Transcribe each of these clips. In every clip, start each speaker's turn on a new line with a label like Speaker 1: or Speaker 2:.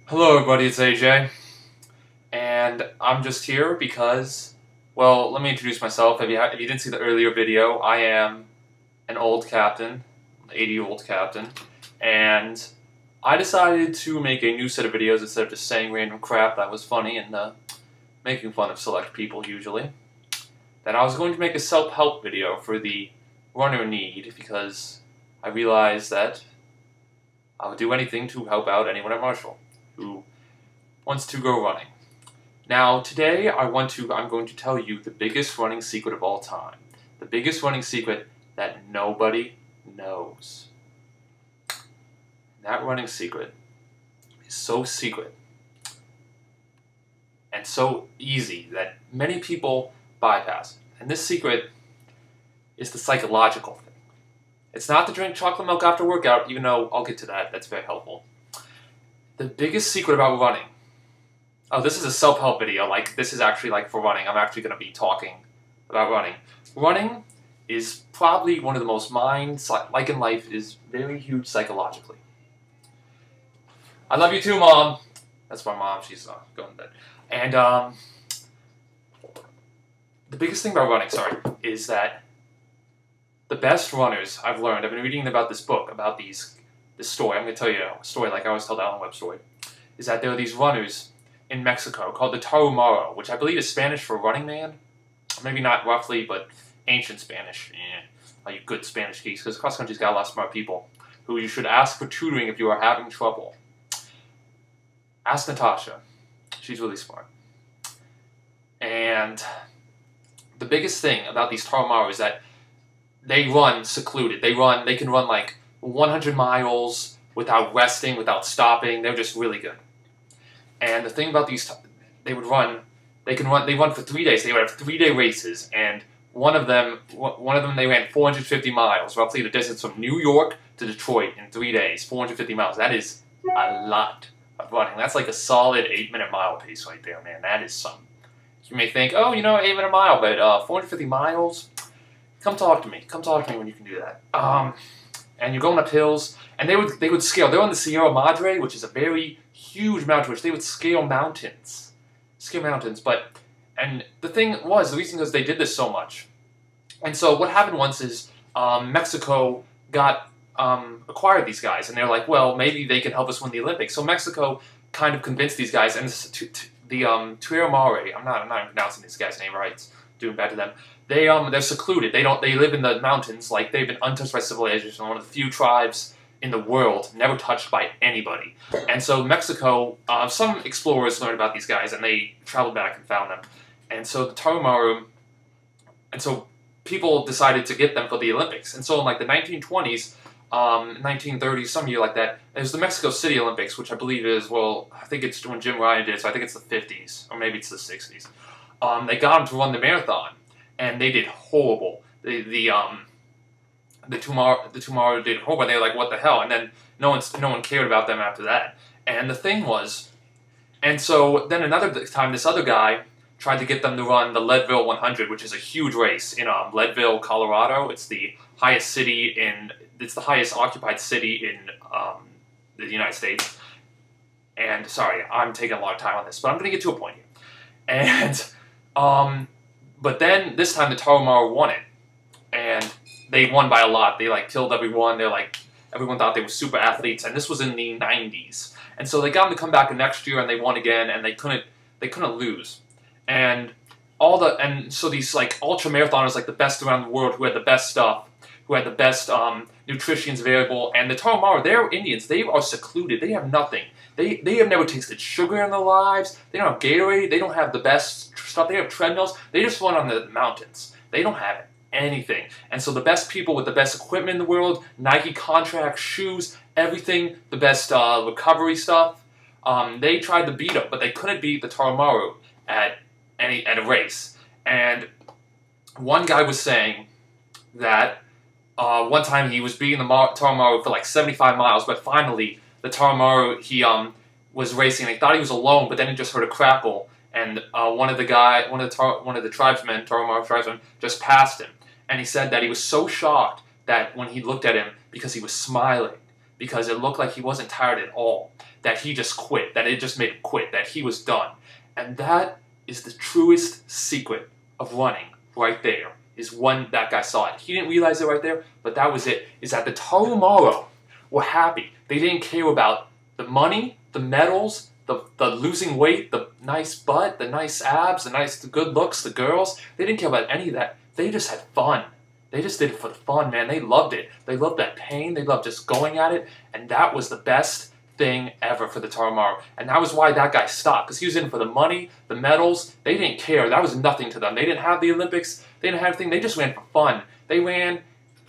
Speaker 1: Hello everybody, it's AJ, and I'm just here because, well, let me introduce myself. If you didn't see the earlier video, I am an old captain, an 80-year-old captain, and I decided to make a new set of videos instead of just saying random crap that was funny and making fun of select people usually. That I was going to make a self-help video for the runner in need because I realized that I would do anything to help out anyone at Marshall who wants to go running. Now, today I'm going to tell you the biggest running secret of all time. The biggest running secret that nobody knows. That running secret is so secret and so easy that many people bypass it. And this secret is the psychological thing. It's not to drink chocolate milk after workout, even though I'll get to that. That's very helpful. The biggest secret about running. Oh, this is a self-help video. Like, this is actually like for running. I'm actually going to be talking about running. Running is probably one of the most like in life, is very huge psychologically. I love you too, Mom. That's my mom. She's going to bed. And the biggest thing about running, is that the best runners I've learned. I've been reading about this book about this story. I'm going to tell you a story like I always tell the Alan Webb story. Is that there are these runners in Mexico called the Tarahumara, which I believe is Spanish for running man. Maybe not roughly, but ancient Spanish. You good Spanish geeks, because cross country's got a lot of smart people who you should ask for tutoring if you are having trouble. Ask Natasha. She's really smart. And the biggest thing about these Tarahumara is that they run secluded. They can run like 100 miles without resting, without stopping. They're just really good. And the thing about these, they run for 3 days. They would have 3-day races, and one of them they ran 450 miles, roughly the distance from New York to Detroit in 3 days. 450 miles. That is a lot of running. That's like a solid 8-minute mile pace right there, man. That is some. You may think, oh, 8-minute mile, but 450 miles. Come talk to me. Come talk to me when you can do that. And you're going up hills, and they would scale. They're on the Sierra Madre, which is a very huge mountain, which they would scale mountains. And the reason was they did this so much. And so what happened once is Mexico acquired these guys, and they're like, well, maybe they can help us win the Olympics. So Mexico kind of convinced these guys, and the Tarahumara, I'm not even pronouncing this guy's name right. It's doing bad to them. They're secluded. They live in the mountains. Like, they've been untouched by civilization. One of the few tribes in the world never touched by anybody. And so Mexico, some explorers learned about these guys, and they traveled back and found them. And so the Tarahumara, and so people decided to get them for the Olympics. And so in like the 1920s, 1930s, some year like that, there's the Mexico City Olympics, which I believe is, well, I think it's when Jim Ryan did, so I think it's the 50s, or maybe it's the 60s. They got them to run the marathon, and they did horrible. The Tarahumara did horrible. They were like, what the hell? And then no one cared about them after that. And the thing was, and so then another time, this other guy tried to get them to run the Leadville 100, which is a huge race in Leadville, Colorado. It's the highest occupied city in the United States. And sorry, I'm taking a lot of time on this, but I'm going to get to a point here. And but then this time the Tarahumara won it, and they won by a lot. They like killed everyone. Everyone thought they were super athletes, and this was in the 90s. And so they got them to come back the next year, and they won again, and they couldn't lose. And so these like ultra marathoners, like the best around the world, who had the best stuff, who had the best nutritions available, and the Tarahumara, they're Indians. They are secluded. They have nothing. They have never tasted sugar in their lives. They don't have Gatorade. They don't have the best stuff. They have treadmills. They just run on the mountains. They don't have anything. And so the best people with the best equipment in the world, Nike contracts, shoes, everything, the best recovery stuff, they tried to beat them, but they couldn't beat the Tarahumara at a race. And one guy was saying that one time he was beating the Tarahumara for like 75 miles, but finally the Tarahumara, he was racing, and he thought he was alone, but then he just heard a crackle, and one of the tribesmen, Tarahumara tribesmen, just passed him. And he said that he was so shocked that when he looked at him, because he was smiling, because it looked like he wasn't tired at all, that he just quit, that it just made him quit, that he was done. And that is the truest secret of running right there, is when that guy saw it. He didn't realize it right there, but that was it, is that the Tarahumara were happy. They didn't care about the money, the medals, the losing weight, the nice butt, the nice abs, the good looks, the girls. They didn't care about any of that. They just had fun. They just did it for the fun, man. They loved it. They loved that pain. They loved just going at it. And that was the best thing ever for the Tarahumara. And that was why that guy stopped, because he was in for the money, the medals. They didn't care. That was nothing to them. They didn't have the Olympics. They didn't have anything. They just ran for fun. They ran,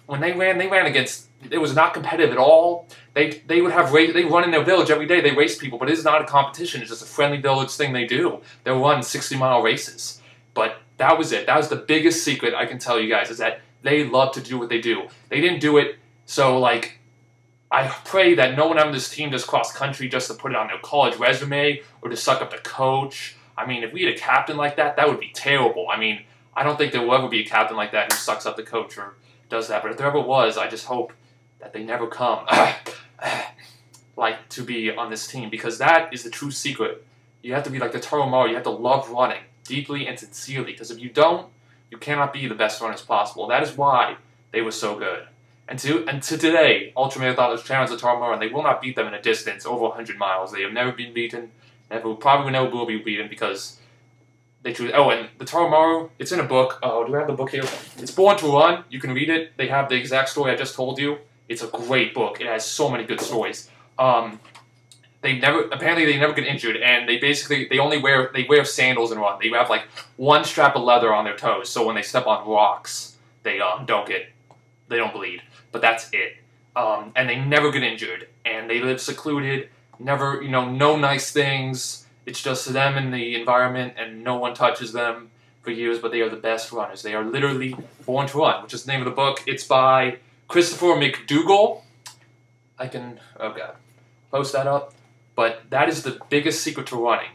Speaker 1: when they ran against, it was not competitive at all. They would have race, they run in their village every day. They race people, but it is not a competition. It's just a friendly village thing they do. They'll run 60-mile races. But that was it. That was the biggest secret I can tell you guys, is that they love to do what they do. They didn't do it so, like, I pray that no one on this team does cross-country just to put it on their college resume or to suck up the coach. I mean, if we had a captain like that, that would be terrible. I mean, I don't think there will ever be a captain like that who sucks up the coach or does that. But if there ever was, I just hope that they never come like to be on this team, because that is the true secret. You have to be like the Tarahumara. You have to love running deeply and sincerely, because if you don't, you cannot be the best runners possible. That is why they were so good. And to today, ultramarathoners challenge the Tarahumara, and they will not beat them in a distance over 100 miles. They have never been beaten, probably never will be beaten, because they choose. Oh, and the Tarahumara, it's in a book. Oh, do I have the book here? It's Born to Run. You can read it. They have the exact story I just told you. It's a great book. It has so many good stories. Apparently they never get injured, and they only wear sandals and run. They have like one strap of leather on their toes, so when they step on rocks, they don't bleed. But that's it. And they never get injured, and they live secluded. Never, no nice things. It's just them and the environment, and no one touches them for years. But they are the best runners. They are literally born to run, which is the name of the book. It's by Christopher McDougall. I can, oh god, post that up. But that is the biggest secret to running.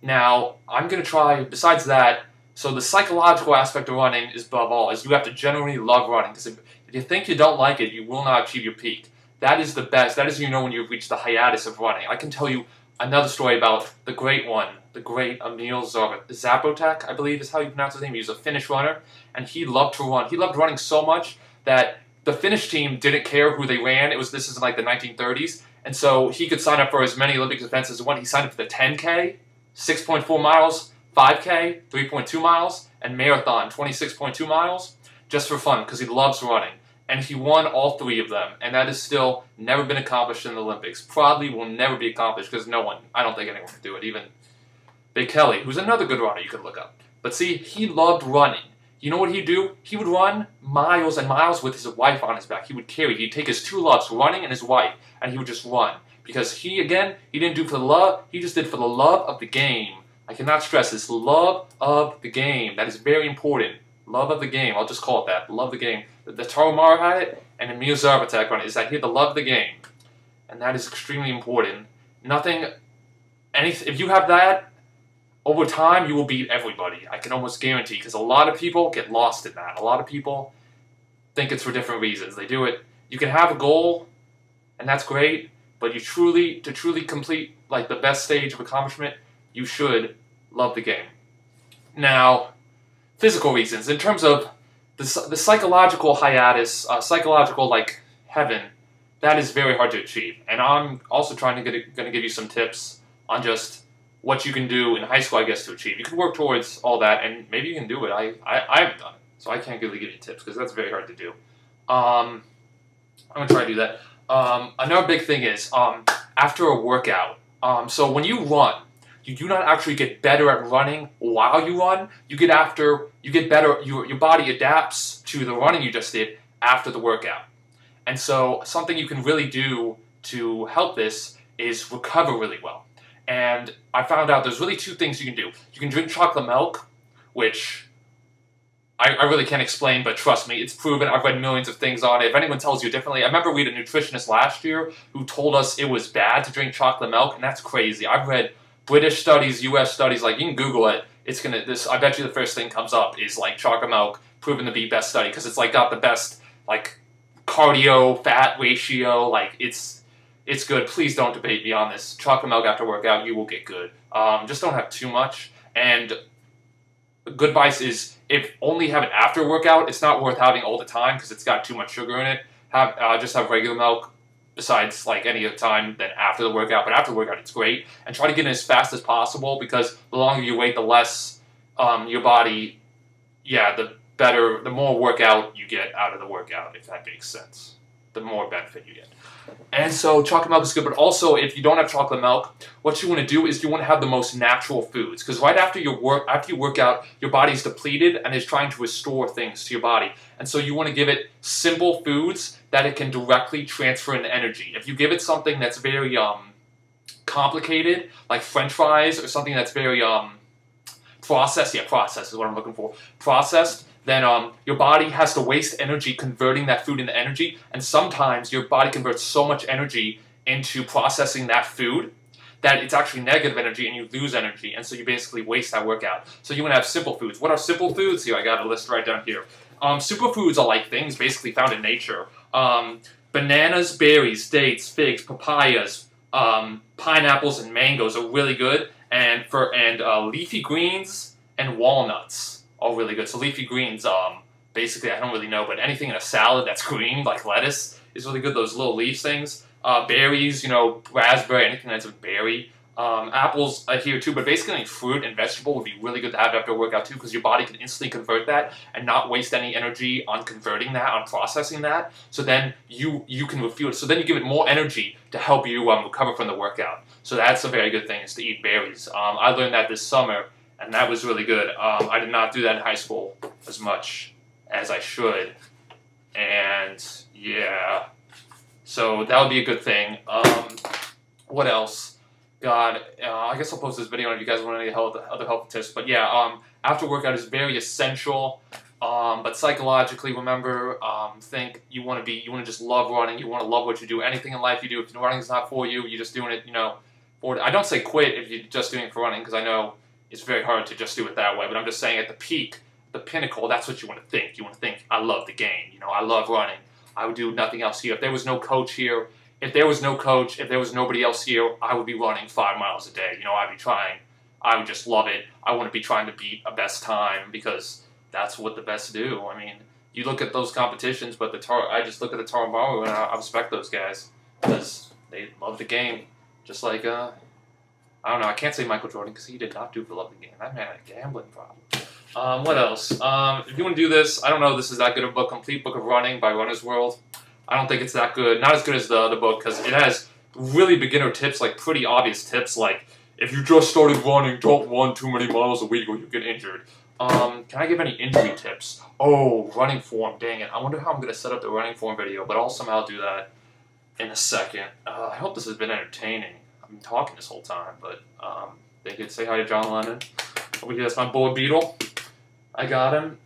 Speaker 1: Now, I'm going to try, besides that, so the psychological aspect of running is above all, is you have to genuinely love running. Because if you think you don't like it, you will not achieve your peak. That is the best. That is when you've reached the hiatus of running. I can tell you another story about the great one, the great Emil Zapotek, I believe is how you pronounce his name. He was a Finnish runner, and he loved to run. He loved running so much that the Finnish team didn't care who they ran. This is in like the 1930s. And so he could sign up for as many Olympic events as he wanted. He signed up for the 10K, 6.4 miles, 5K, 3.2 miles, and marathon, 26.2 miles, just for fun, because he loves running. And he won all three of them, and that has still never been accomplished in the Olympics. Probably will never be accomplished, because I don't think anyone can do it, even Big Kelly, who's another good runner you could look up. But see, he loved running. You know what he'd do? He would run miles and miles with his wife on his back. He'd take his two loves, running and his wife, and he would just run. Because he didn't do it for the love, he just did it for the love of the game. I cannot stress this, love of the game. That is very important. Love of the game, I'll just call it that, love of the game. The Tarahumara had it, and Emil Zapotek on it, is that he had the love of the game. And that is extremely important. If you have that, over time, you will beat everybody. I can almost guarantee, because a lot of people get lost in that. A lot of people think it's for different reasons. They do it. You can have a goal, and that's great, but to truly complete like the best stage of accomplishment, you should love the game. Now, physical reasons. In terms of the psychological hiatus, psychological like heaven, that is very hard to achieve. And I'm also going to give you some tips on just what you can do in high school, I guess, to achieve. You can work towards all that, and maybe you can do it. I haven't done it, so I can't really give you tips, because that's very hard to do. I'm going to try to do that. Another big thing is, after a workout, so when you run, you do not actually get better at running while you run. You get better, your body adapts to the running you just did after the workout. And so something you can really do to help this is recover really well. And I found out there's really two things you can do. You can drink chocolate milk, which I really can't explain, but trust me, it's proven. I've read millions of things on it. If anyone tells you differently, I remember we had a nutritionist last year who told us it was bad to drink chocolate milk, and that's crazy. I've read British studies, US studies, like you can Google it. I bet you the first thing comes up is like chocolate milk proven to be best study, because it's like got the best like cardio fat ratio, like it's It's good. Please don't debate me on this. Chocolate milk after workout, you will get good. Just don't have too much. And good advice is if only have it after workout, it's not worth having all the time because it's got too much sugar in it. Just have regular milk besides like any other time than after the workout. But after the workout, it's great. And try to get in as fast as possible because the longer you wait, the less your body, the more workout you get out of the workout, if that makes sense. The more benefit you get. And so chocolate milk is good, but also if you don't have chocolate milk, what you want to do is you want to have the most natural foods. Because right after you work out, your body's depleted and is trying to restore things to your body. And so you want to give it simple foods that it can directly transfer into energy. If you give it something that's very complicated, like French fries, or something that's very processed, processed is what I'm looking for, processed, then your body has to waste energy converting that food into energy, and sometimes your body converts so much energy into processing that food that it's actually negative energy and you lose energy, and so you basically waste that workout. So you want to have simple foods. What are simple foods? Here, I got a list right down here. Superfoods are like things basically found in nature. Bananas, berries, dates, figs, papayas, pineapples, and mangoes are really good, and leafy greens and walnuts are really good. So leafy greens, basically I don't really know, but anything in a salad that's green, like lettuce, is really good. Those little leaf things. Berries, raspberry, anything that's a berry. Apples here too, but basically any fruit and vegetable would be really good to have after a workout too, because your body can instantly convert that and not waste any energy on converting that, on processing that. So then you can refuel it. So then you give it more energy to help you recover from the workout. So that's a very good thing, is to eat berries. I learned that this summer, and that was really good. I did not do that in high school as much as I should. And yeah, so that would be a good thing. What else? God, I guess I'll post this video if you guys want any other helpful tips. But yeah, after workout is very essential. But psychologically, remember, think you want to just love running. You want to love what you do. Anything in life you do, if running is not for you, you're just doing it, I don't say quit if you're just doing it for running, because I know it's very hard to just do it that way, but I'm just saying at the peak, the pinnacle, that's what you want to think. You want to think, I love the game, I love running. I would do nothing else here. If there was no coach here, if there was nobody else here, I would be running 5 miles a day. I'd be trying. I would just love it. I wouldn't be trying to beat a best time because that's what the best do. I mean, you look at those competitions, but I just look at the Tarahumara and I respect those guys because they love the game. Just like, I don't know, I can't say Michael Jordan because he did not do for love the game. That man had a gambling problem. What else? If you want to do this, I don't know if this is that good of a book, Complete Book of Running by Runner's World. I don't think it's that good. Not as good as the other book because it has really beginner tips, like pretty obvious tips, like if you just started running, don't run too many miles a week or you get injured. Can I give any injury tips? Oh, running form, dang it. I wonder how I'm going to set up the running form video, but I'll somehow do that in a second. I hope this has been entertaining. I've been talking this whole time, but they could say hi to John Lennon. Over here, that's my boy Beetle. I got him.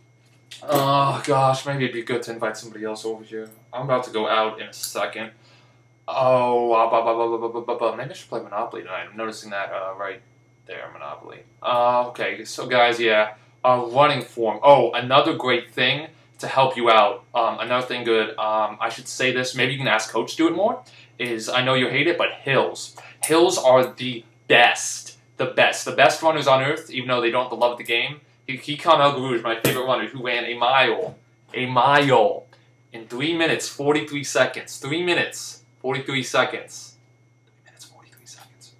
Speaker 1: Oh gosh, maybe it'd be good to invite somebody else over here. I'm about to go out in a second. Oh, maybe I should play Monopoly tonight. I'm noticing that right there, Monopoly. Okay, so guys, yeah, running form. Oh, another great thing to help you out. Another thing good. I should say this. Maybe you can ask Coach to do it more. Is I know you hate it, but hills. Hills are the best. The best runners on earth, even though they don't have the love of the game. Hikam El Gurouj, my favorite runner, who ran a mile in 3 minutes, 43 seconds. 3 minutes, 43 seconds. 3 minutes, 43 seconds.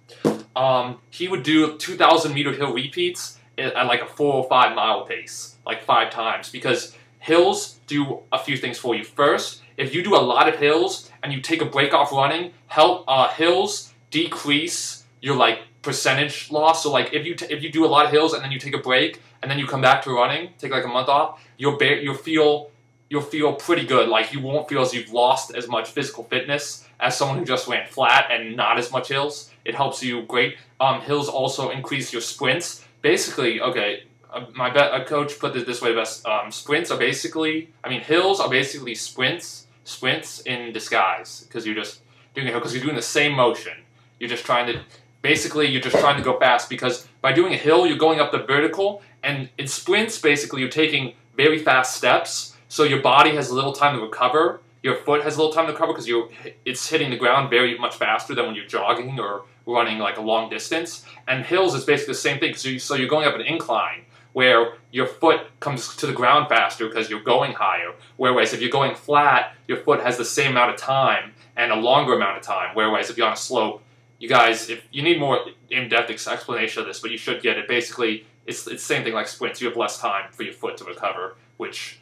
Speaker 1: He would do 2,000-meter hill repeats at like a 4 or 5 mile pace, like 5 times, because hills do a few things for you. First, if you do a lot of hills and you take a break off running, hills decrease your percentage loss. So like if you do a lot of hills and then you take a break and then you come back to running, take like a month off, you'll feel pretty good. Like you won't feel as you've lost as much physical fitness as someone who just ran flat and not as much hills. It helps you great. Hills also increase your sprints. Basically, okay, a coach put it this way best. Sprints are basically, hills are basically sprints in disguise, because you're just doing a hill, because you're doing the same motion. You're just trying to go fast, because by doing a hill, you're going up the vertical, and in sprints, basically, you're taking very fast steps, so your body has a little time to recover. your foot has a little time to recover because it's hitting the ground very much faster than when you're jogging or running like a long distance. And hills is basically the same thing. So you're going up an incline where your foot comes to the ground faster because you're going higher. Whereas if you're going flat, your foot has the same amount of time and a longer amount of time. Whereas if you're on a slope, you guys, if you need more in-depth explanation of this, but you should get it. Basically, it's the same thing like sprints. You have less time for your foot to recover, which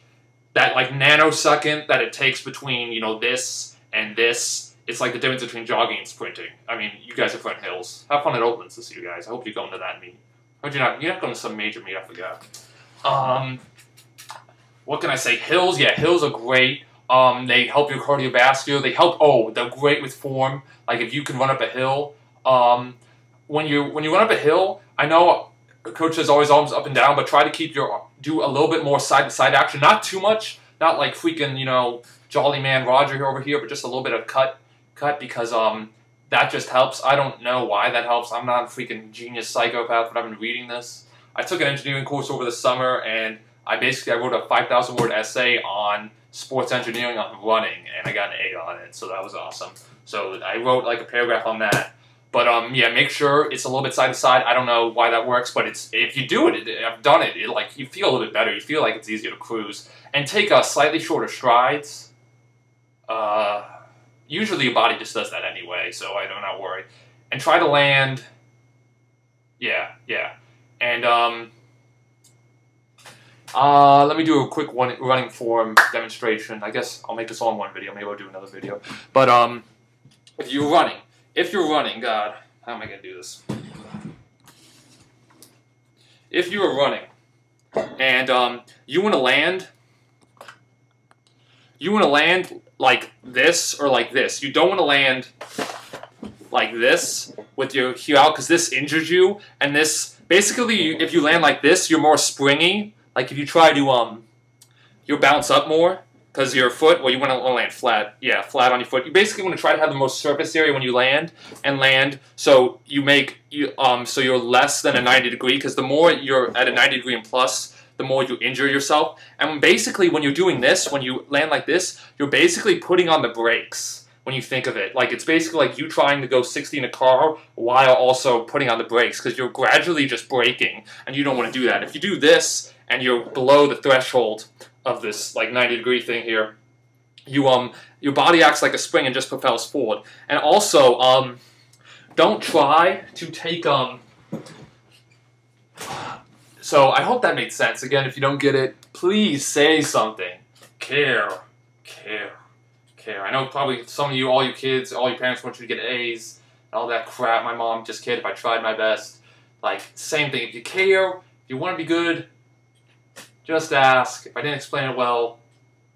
Speaker 1: that like nanosecond that it takes between, you know, this and this, it's like the difference between jogging and sprinting. I mean, you guys are from Hills. Have fun at Oatlands this year, guys. I hope you're going to that meet. Or you're not going to some major meet, I forgot. What can I say? Hills, yeah, hills are great. They help your cardiovascular. They help, they're great with form. Like if you can run up a hill. When you run up a hill, I know coach says always arms up and down, but try to keep do a little bit more side-to-side action. Not too much, not like freaking, you know, Jolly Man Roger over here, but just a little bit of cut because that just helps. I don't know why that helps. I'm not a freaking genius psychopath, but I've been reading this. I took an engineering course over the summer, and I wrote a 5,000-word essay on sports engineering on running, and I got an A on it, so that was awesome. So I wrote like a paragraph on that. But yeah, make sure it's a little bit side to side. I don't know why that works, but if you do it, I've done it. Like you feel a little bit better. You feel like it's easier to cruise and take slightly shorter strides. Usually your body just does that anyway, so I do not worry. And try to land. Yeah. And let me do a quick running form demonstration. I guess I'll make this all in one video. Maybe I'll do another video. But if you're running, God, how am I going to do this? If you are running and you want to land like this or like this. You don't want to land like this with your heel out because this injures you. And this, basically, if you land like this, you're more springy. Like if you try to, you'll bounce up more. Because your foot, well, you want to land flat. Yeah, flat on your foot. You basically want to try to have the most surface area when you land, so so you're less than a 90 degree, because the more you're at a 90 degree and plus, the more you injure yourself. And basically, when you're doing this, when you land like this, you're basically putting on the brakes when you think of it. Like, it's basically like you trying to go 60 in a car while also putting on the brakes, because you're gradually just braking, and you don't want to do that. If you do this, and you're below the threshold of this like 90 degree thing here, your body acts like a spring and just propels forward. And also, don't try to take so I hope that made sense. Again, if you don't get it, please say something. Care. I know probably some of you, all you kids, all your parents want you to get A's, all that crap. My mom just kidded if I tried my best. Like, same thing. If you care, if you want to be good, just ask. If I didn't explain it well,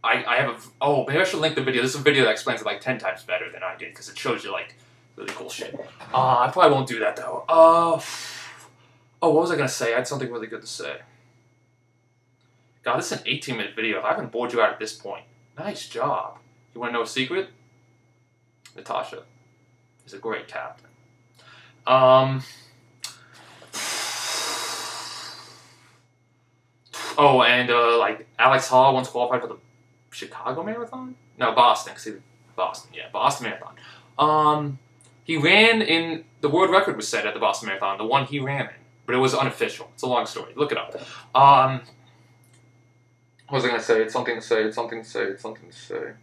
Speaker 1: I have maybe I should link the video. This is a video that explains it like 10 times better than I did, because it shows you like really cool shit. I probably won't do that though. What was I gonna say? I had something really good to say. God, this is an 18-minute video. I haven't bored you out at this point. Nice job. You wanna know a secret? Natasha is a great captain. Like Alex Hall once qualified for the Chicago Marathon? No, Boston. Boston Marathon. He ran in, the world record was set at the Boston Marathon, the one he ran in, but it was unofficial. It's a long story. Look it up. What was I going to say? It's something to say.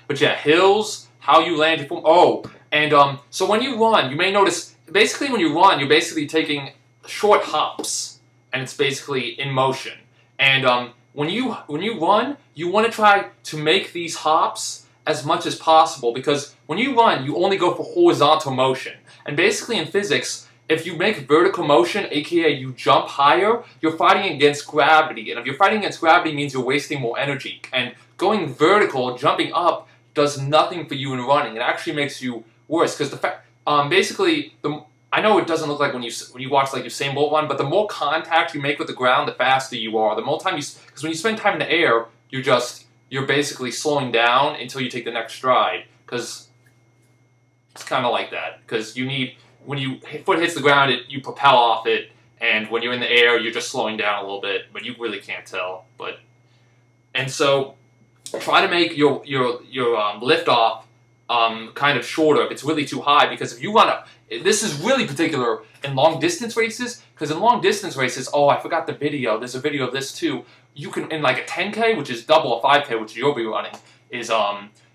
Speaker 1: But yeah, hills, how you land your form. So when you run, you may notice, basically when you run, you're basically taking short hops, and it's basically in motion. And when you run, you want to try to make these hops as much as possible, because when you run, you only go for horizontal motion. And basically in physics, if you make vertical motion, aka you jump higher, you're fighting against gravity. And if you're fighting against gravity, means you're wasting more energy. And going vertical, jumping up, does nothing for you in running. It actually makes you worse, because the fact, I know it doesn't look like when you watch like Usain Bolt run, but the more contact you make with the ground, the faster you are. The more time because when you spend time in the air, you're basically slowing down until you take the next stride. Because it's kind of like that. Because when your foot hits the ground, you propel off it, and when you're in the air, you're just slowing down a little bit, but you really can't tell. And so try to make your lift off kind of shorter if it's really too high, because if you want to, this is really particular in long distance races, because in long distance races, oh, I forgot the video, there's a video of this too, you can, in like a 10K, which is double a 5K, which you'll be running, is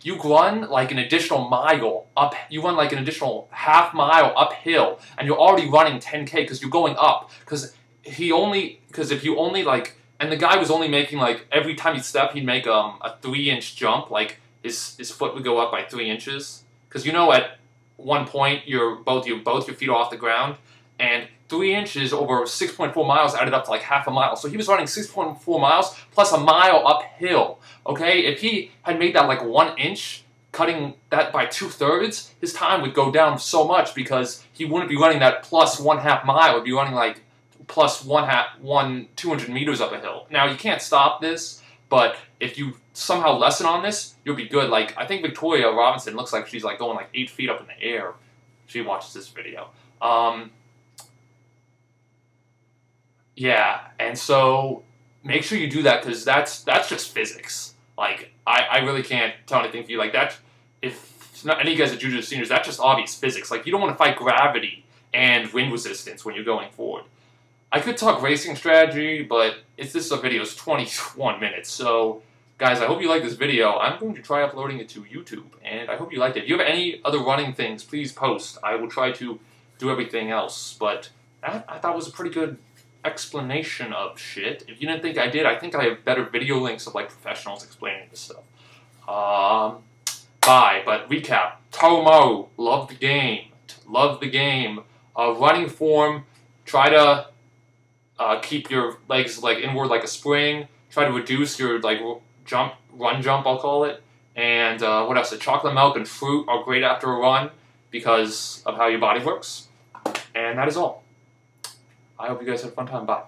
Speaker 1: you run like an additional mile up, you run like an additional half mile uphill, and you're already running 10K because you're going up, because if you only like, and the guy was only making like, every time he'd step, he'd make a 3-inch jump, like his foot would go up by 3 inches, because you know at one point both your feet are off the ground, and 3 inches over 6.4 miles added up to like half a mile. So he was running 6.4 miles plus a mile uphill. Okay, if he had made that like 1 inch, cutting that by 2/3, his time would go down so much, because he wouldn't be running that plus 1/2 mile. He'd be running like plus 200 meters up a hill. Now you can't stop this, but if you somehow lessen on this, you'll be good. Like, I think Victoria Robinson looks like she's like going like 8 feet up in the air. She watches this video. Yeah, and so make sure you do that, because that's just physics. Like, I really can't tell anything for you. Like, that, if not any of you guys are juniors or seniors, that's just obvious physics. Like, you don't want to fight gravity and wind resistance when you're going forward. I could talk racing strategy, but this video is 21 minutes, so guys, I hope you like this video. I'm going to try uploading it to YouTube, and I hope you liked it. If you have any other running things, please post. I will try to do everything else, but that, I thought was a pretty good explanation of shit. If you didn't think I did, I think I have better video links of like professionals explaining this stuff. Bye, but recap. Tarumaru, love the game. Love the game. Running form, try to keep your legs like inward like a spring. Try to reduce your like run jump, I'll call it. And what else? The chocolate milk and fruit are great after a run because of how your body works. And that is all. I hope you guys had a fun time. Bye.